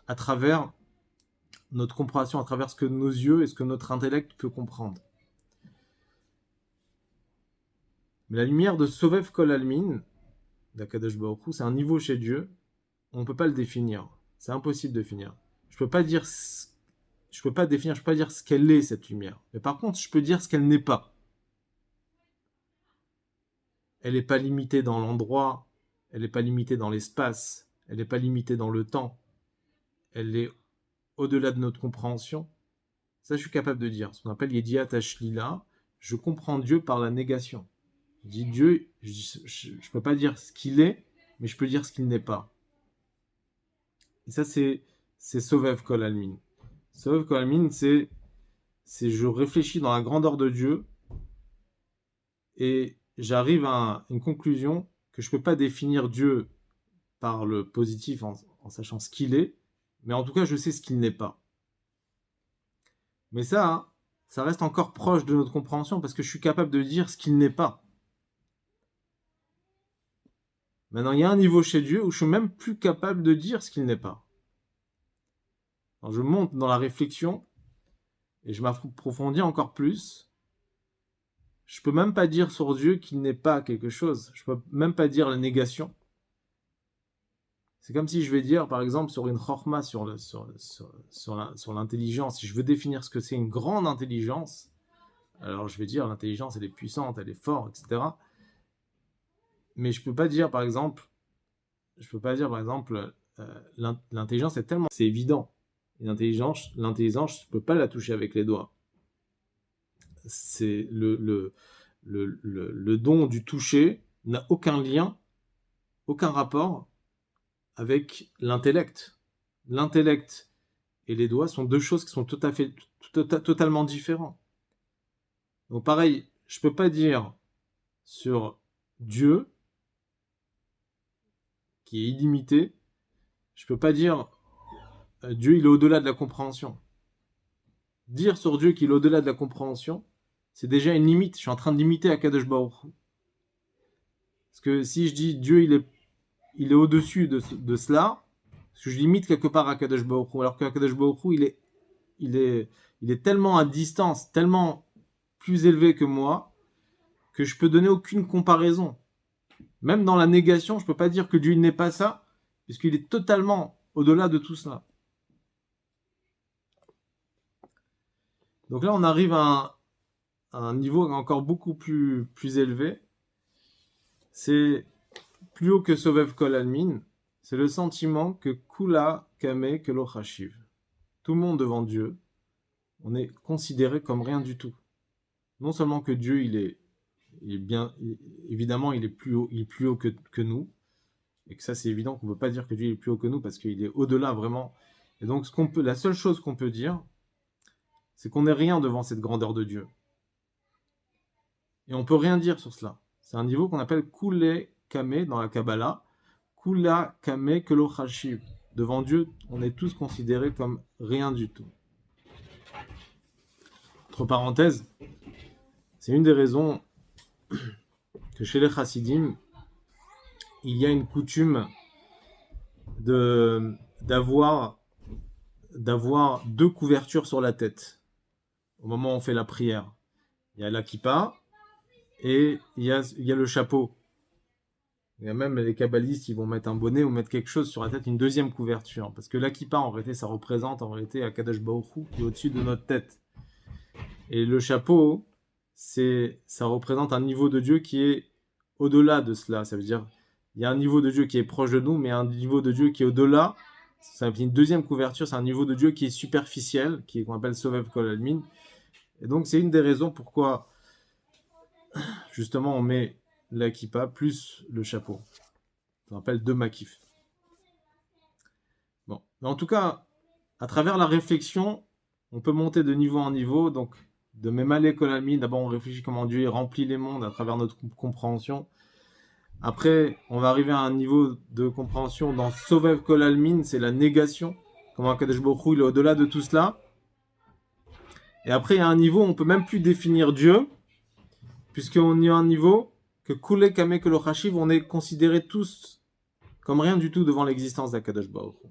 à travers notre compréhension, à travers ce que nos yeux et ce que notre intellect peut comprendre. Mais la lumière de Sovev Kol Almin, d'Akadosh Baruch Hu, c'est un niveau chez Dieu, on ne peut pas le définir. C'est impossible de définir. Je peux pas dire je peux pas définir, je peux pas dire ce qu'elle est, cette lumière. Mais par contre, je peux dire ce qu'elle n'est pas. Elle n'est pas limitée dans l'endroit, elle n'est pas limitée dans l'espace, elle n'est pas limitée dans le temps. Elle est au-delà de notre compréhension. Ça, je suis capable de dire. Ce qu'on appelle Yediat Ashlila, je comprends Dieu par la négation. Je dis Dieu, je ne peux pas dire ce qu'il est, mais je peux dire ce qu'il n'est pas. Et ça, c'est Sovev Kol Almin. Sovev Kol Almin, c'est je réfléchis dans la grandeur de Dieu et j'arrive à une conclusion que je ne peux pas définir Dieu par le positif en sachant ce qu'il est, mais en tout cas, je sais ce qu'il n'est pas. Mais ça reste encore proche de notre compréhension parce que je suis capable de dire ce qu'il n'est pas. Maintenant, il y a un niveau chez Dieu où je suis même plus capable de dire ce qu'il n'est pas. Alors, je monte dans la réflexion et je m'approfondis encore plus. Je peux même pas dire sur Dieu qu'il n'est pas quelque chose. Je peux même pas dire la négation. C'est comme si je vais dire, par exemple, sur une chorma, sur l'intelligence, si je veux définir ce que c'est une grande intelligence, alors je vais dire l'intelligence, elle est puissante, elle est forte, etc. Mais je peux pas dire, par exemple, l'intelligence est tellement... C'est évident. Et l'intelligence, je peux pas la toucher avec les doigts. C'est le don du toucher n'a aucun lien, aucun rapport avec l'intellect. L'intellect et les doigts sont deux choses qui sont totalement différentes. Donc pareil, je peux pas dire sur Dieu qui est illimité, je peux pas dire Dieu il est au-delà de la compréhension. Dire sur Dieu qu'il est au-delà de la compréhension, c'est déjà une limite. Je suis en train de limiter Akadosh Baruch Hu. Parce que si je dis Dieu il est au-dessus de cela, parce que je limite quelque part Akadosh Baruch Hu, alors qu'Akadosh Baruch Hu il est tellement à distance, tellement plus élevé que moi, que je peux donner aucune comparaison. Même dans la négation, je peux pas dire que Dieu n'est pas ça, puisqu'il est totalement au-delà de tout cela. Donc là, on arrive à un niveau encore beaucoup plus élevé. C'est plus haut que Sovev Kol Almin. C'est le sentiment que Kula Kame Kelo Chashiv. Tout le monde devant Dieu, on est considéré comme rien du tout. Non seulement que Dieu, il est bien, évidemment, il est plus haut que nous, et que ça, c'est évident qu'on ne peut pas dire que Dieu est plus haut que nous parce qu'il est au-delà vraiment. Et donc, la seule chose qu'on peut dire, c'est qu'on n'est rien devant cette grandeur de Dieu. Et on peut rien dire sur cela. C'est un niveau qu'on appelle Kule Kame dans la Kabbalah. Kula Kame Kelo Chashiv. Devant Dieu, on est tous considérés comme rien du tout. Entre parenthèses, c'est une des raisons que chez les Chassidim, il y a une coutume d'avoir deux couvertures sur la tête au moment où on fait la prière. Il y a la kippa et il y a le chapeau. Il y a même les kabbalistes, ils vont mettre un bonnet ou mettre quelque chose sur la tête, une deuxième couverture. Parce que la kippa, en réalité, ça représente en réalité Akadosh Baruch Hu qui est au-dessus de notre tête. Et le chapeau, ça représente un niveau de Dieu qui est au-delà de cela. Ça veut dire, il y a un niveau de Dieu qui est proche de nous, mais un niveau de Dieu qui est au-delà. C'est une deuxième couverture, c'est un niveau de Dieu qui est superficiel, qu'on appelle Sovev Kol Almin. Et donc, c'est une des raisons pourquoi, justement, on met la kippa plus le chapeau. On appelle deux makif. Bon, mais en tout cas, à travers la réflexion, on peut monter de niveau en niveau. Donc, de Memale Kolami, d'abord on réfléchit comment Dieu remplit les mondes à travers notre compréhension. Après, on va arriver à un niveau de compréhension dans Sovev Kolalmin, c'est la négation. Comment Akadosh Baruch Hu, il est au-delà de tout cela. Et après, il y a un niveau où on peut même plus définir Dieu, puisqu'on y a un niveau que Kule Kame Kelochashiv, on est considérés tous comme rien du tout devant l'existence d'Akadosh Baruch Hu.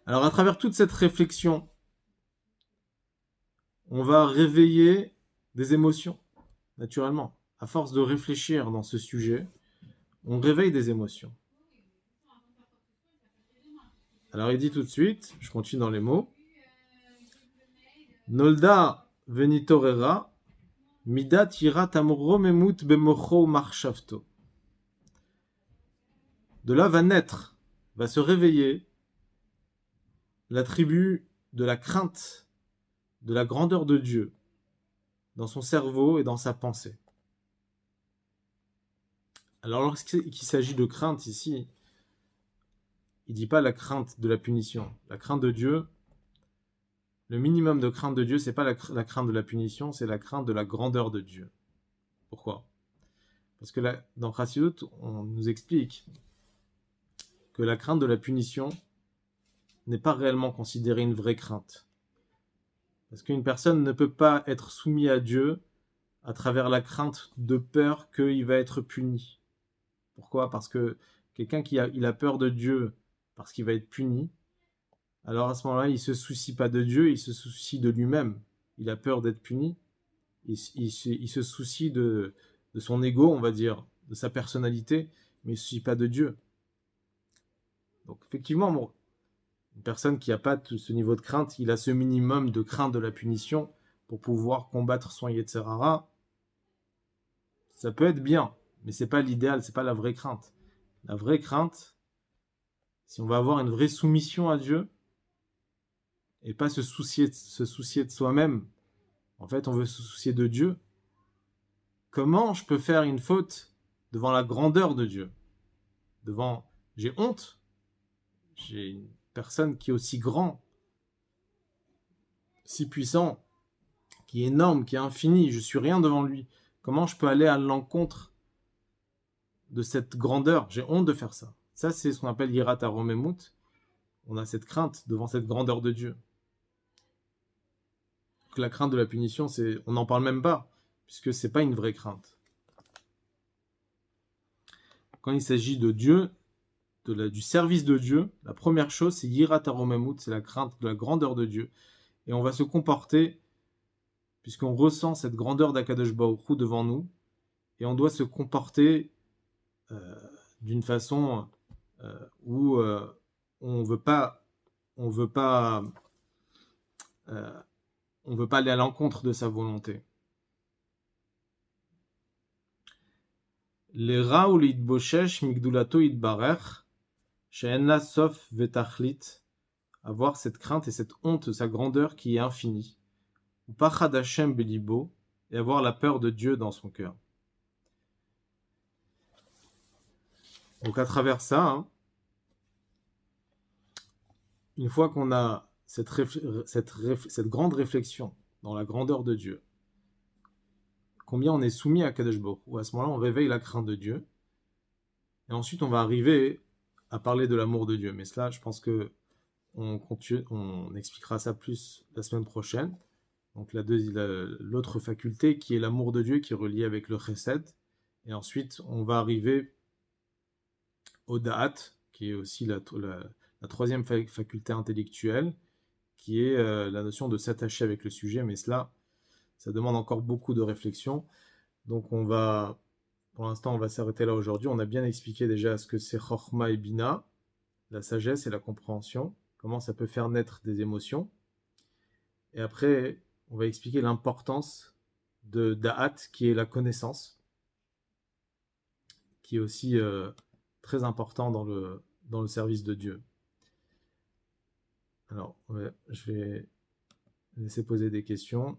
Alors, à travers toute cette réflexion, on va réveiller des émotions, naturellement. À force de réfléchir dans ce sujet, on réveille des émotions. Alors, il dit tout de suite, je continue dans les mots, Nolda venitorera, midat yirat amromemut bemocho marchavto. De là va naître, va se réveiller l'attribut de la crainte, de la grandeur de Dieu dans son cerveau et dans sa pensée. Alors lorsqu'il s'agit de crainte ici, il ne dit pas la crainte de la punition. La crainte de Dieu, le minimum de crainte de Dieu, ce n'est pas la crainte de la punition, c'est la crainte de la grandeur de Dieu. Pourquoi ? Parce que là, dans Chassidut, on nous explique que la crainte de la punition n'est pas réellement considérée une vraie crainte. Parce qu'une personne ne peut pas être soumise à Dieu à travers la crainte de peur qu'il va être puni. Pourquoi ? Parce que quelqu'un il a peur de Dieu parce qu'il va être puni, alors à ce moment-là, il ne se soucie pas de Dieu, il se soucie de lui-même. Il a peur d'être puni, il se soucie de son ego, on va dire, de sa personnalité, mais il ne se soucie pas de Dieu. Donc effectivement, bon, une personne qui n'a pas ce niveau de crainte, il a ce minimum de crainte de la punition pour pouvoir combattre son Yetzer Hara. Ça peut être bien, mais ce n'est pas l'idéal, ce n'est pas la vraie crainte. La vraie crainte, si on va avoir une vraie soumission à Dieu, et pas se soucier de soi-même, en fait on veut se soucier de Dieu. Comment je peux faire une faute devant la grandeur de Dieu ? J'ai honte, j'ai une personne qui est aussi grand, si puissant, qui est énorme, qui est infini, je suis rien devant lui. Comment je peux aller à l'encontre de cette grandeur ? J'ai honte de faire ça. Ça, c'est ce qu'on appelle Yirat HaRomemut. On a cette crainte devant cette grandeur de Dieu. La crainte de la punition, on n'en parle même pas, puisque ce n'est pas une vraie crainte. Quand il s'agit de Dieu, du service de Dieu, la première chose, c'est Yirat HaRomemut, c'est la crainte de la grandeur de Dieu. Et on va se comporter, puisqu'on ressent cette grandeur d'Akadosh Baruch Hu devant nous, et on doit se comporter d'une façon où on veut pas aller à l'encontre de sa volonté. Les Raoul Idboshesh Migdulato Idbarech, She'enna Sof Vetachlit, avoir cette crainte et cette honte de sa grandeur qui est infinie. Ou Pachad Hashem Belibo, et avoir la peur de Dieu dans son cœur. Donc à travers ça, une fois qu'on a cette grande réflexion dans la grandeur de Dieu, combien on est soumis à Kadosh Baruch Hu, à ce moment-là on réveille la crainte de Dieu, et ensuite on va arriver à parler de l'amour de Dieu. Mais cela, je pense que on expliquera ça plus la semaine prochaine. Donc l'autre faculté qui est l'amour de Dieu, qui est relié avec le chesed, et ensuite on va arriver au da'at, qui est aussi la troisième faculté intellectuelle, qui est la notion de s'attacher avec le sujet, mais cela, ça demande encore beaucoup de réflexion. Donc pour l'instant, on va s'arrêter là aujourd'hui. On a bien expliqué déjà ce que c'est Chochma et Bina, la sagesse et la compréhension, comment ça peut faire naître des émotions. Et après, on va expliquer l'importance de Da'at, qui est la connaissance, qui est aussi très important dans le service de Dieu. Alors, je vais laisser poser des questions.